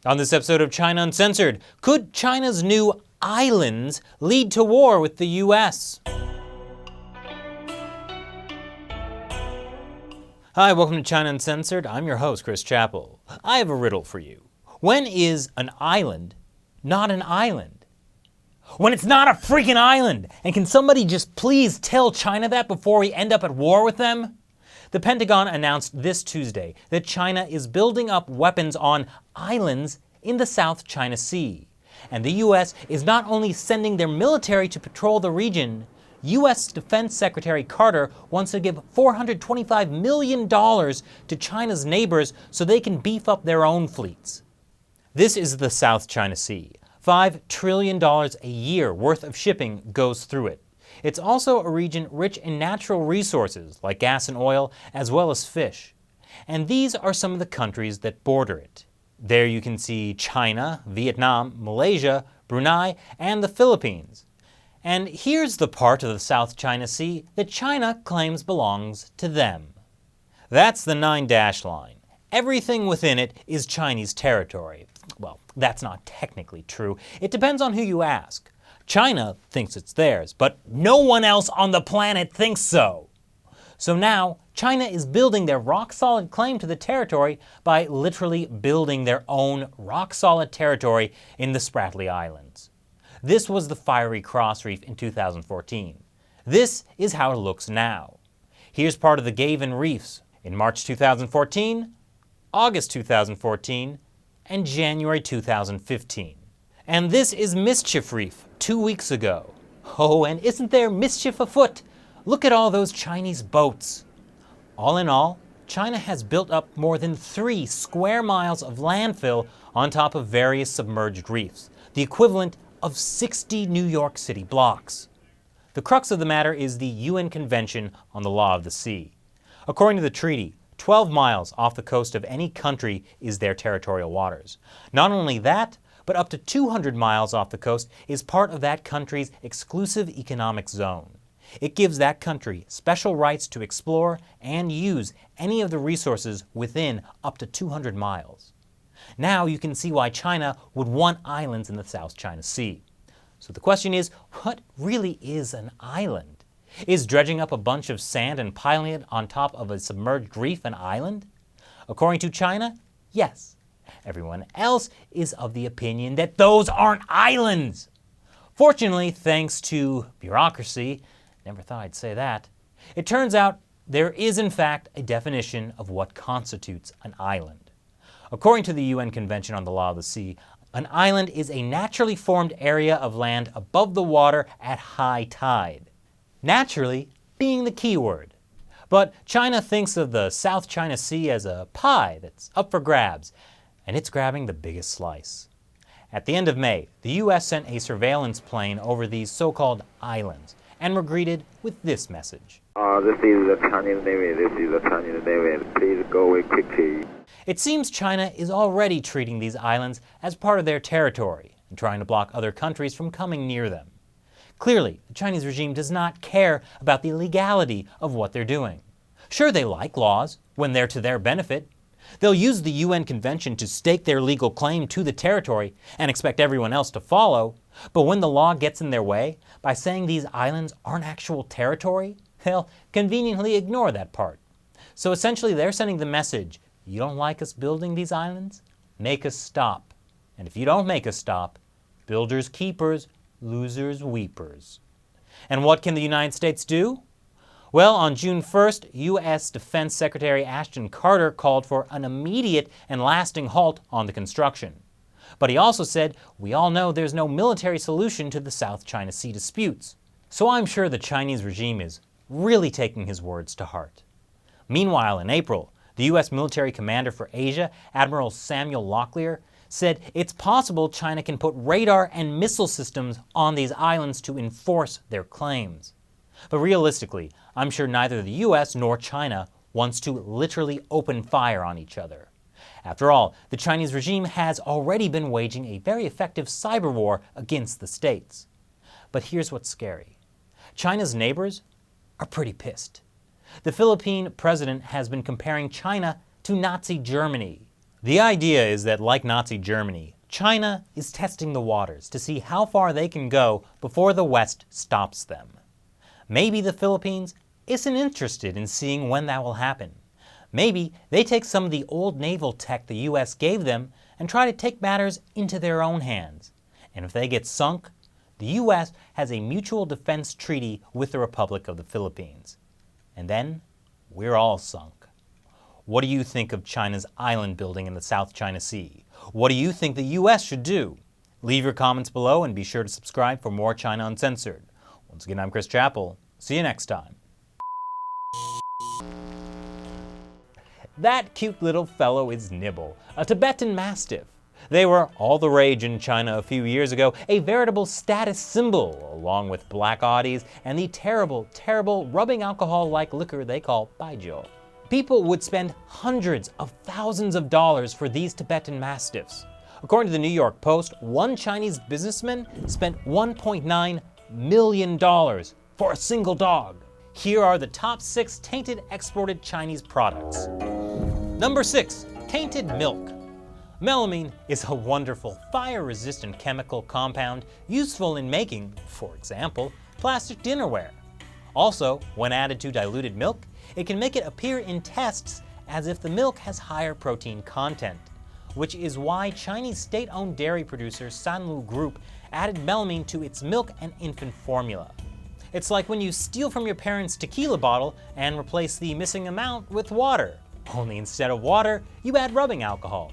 On this episode of China Uncensored, could China's new islands lead to war with the US? Hi, welcome to China Uncensored. I'm your host, Chris Chappell. I have a riddle for you. When is an island not an island? When it's not a freaking island! And can somebody just please tell China that before we end up at war with them? The Pentagon announced this Tuesday that China is building up weapons on islands in the South China Sea. And the US is not only sending their military to patrol the region, US Defense Secretary Carter wants to give $425 million to China's neighbors so they can beef up their own fleets. This is the South China Sea. $5 trillion a year worth of shipping goes through it. It's also a region rich in natural resources like gas and oil, as well as fish. And these are some of the countries that border it. There you can see China, Vietnam, Malaysia, Brunei, and the Philippines. And here's the part of the South China Sea that China claims belongs to them. That's the 9-dash line. Everything within it is Chinese territory. Well, that's not technically true. It depends on who you ask. China thinks it's theirs, but no one else on the planet thinks so. So now, China is building their rock-solid claim to the territory by literally building their own rock-solid territory in the Spratly Islands. This was the Fiery Cross Reef in 2014. This is how it looks now. Here's part of the Gavin Reefs in March 2014, August 2014, and January 2015. And this is Mischief Reef 2 weeks ago. Oh, and isn't there mischief afoot? Look at all those Chinese boats. All in all, China has built up more than 3 square miles of landfill on top of various submerged reefs, the equivalent of 60 New York City blocks. The crux of the matter is the UN Convention on the Law of the Sea. According to the treaty, 12 miles off the coast of any country is their territorial waters. Not only that, but up to 200 miles off the coast is part of that country's exclusive economic zone. It gives that country special rights to explore and use any of the resources within up to 200 miles. Now you can see why China would want islands in the South China Sea. So the question is, what really is an island? Is dredging up a bunch of sand and piling it on top of a submerged reef an island? According to China, yes. Everyone else is of the opinion that those aren't islands. Fortunately, thanks to bureaucracy, never thought I'd say that, it turns out there is in fact a definition of what constitutes an island. According to the UN Convention on the Law of the Sea, an island is a naturally formed area of land above the water at high tide. Naturally being the key word. But China thinks of the South China Sea as a pie that's up for grabs, and it's grabbing the biggest slice. At the end of May, the US sent a surveillance plane over these so-called islands and were greeted with this message. This is the Chinese Navy. This is the Chinese Navy. Please go away quickly. It seems China is already treating these islands as part of their territory and trying to block other countries from coming near them. Clearly, the Chinese regime does not care about the legality of what they're doing. Sure, they like laws when they're to their benefit. They'll use the UN Convention to stake their legal claim to the territory and expect everyone else to follow. But when the law gets in their way by saying these islands aren't actual territory, they'll conveniently ignore that part. So essentially they're sending the message, you don't like us building these islands? Make us stop. And if you don't make us stop, builders keepers, losers weepers. And what can the United States do? Well, on June 1st, U.S. Defense Secretary Ashton Carter called for an immediate and lasting halt on the construction. But he also said, we all know there's no military solution to the South China Sea disputes. So I'm sure the Chinese regime is really taking his words to heart. Meanwhile, in April, the U.S. military commander for Asia, Admiral Samuel Locklear, said it's possible China can put radar and missile systems on these islands to enforce their claims. But realistically, I'm sure neither the US nor China wants to literally open fire on each other. After all, the Chinese regime has already been waging a very effective cyber war against the states. But here's what's scary. China's neighbors are pretty pissed. The Philippine president has been comparing China to Nazi Germany. The idea is that, like Nazi Germany, China is testing the waters to see how far they can go before the West stops them. Maybe the Philippines isn't interested in seeing when that will happen. Maybe they take some of the old naval tech the US gave them and try to take matters into their own hands. And if they get sunk, the US has a mutual defense treaty with the Republic of the Philippines. And then we're all sunk. What do you think of China's island building in the South China Sea? What do you think the US should do? Leave your comments below and be sure to subscribe for more China Uncensored. Once again, I'm Chris Chappell. See you next time. That cute little fellow is Nibble, a Tibetan Mastiff. They were all the rage in China a few years ago, a veritable status symbol, along with black Audis and the terrible, terrible rubbing alcohol-like liquor they call baijiu. People would spend hundreds of thousands of dollars for these Tibetan Mastiffs. According to the New York Post, one Chinese businessman spent $1.9 million for a single dog. Here are the top 6 tainted exported Chinese products. Number 6, tainted milk. Melamine is a wonderful fire-resistant chemical compound useful in making, for example, plastic dinnerware. Also, when added to diluted milk, it can make it appear in tests as if the milk has higher protein content, which is why Chinese state-owned dairy producer Sanlu Group added melamine to its milk and infant formula. It's like when you steal from your parents' tequila bottle and replace the missing amount with water. Only instead of water, you add rubbing alcohol.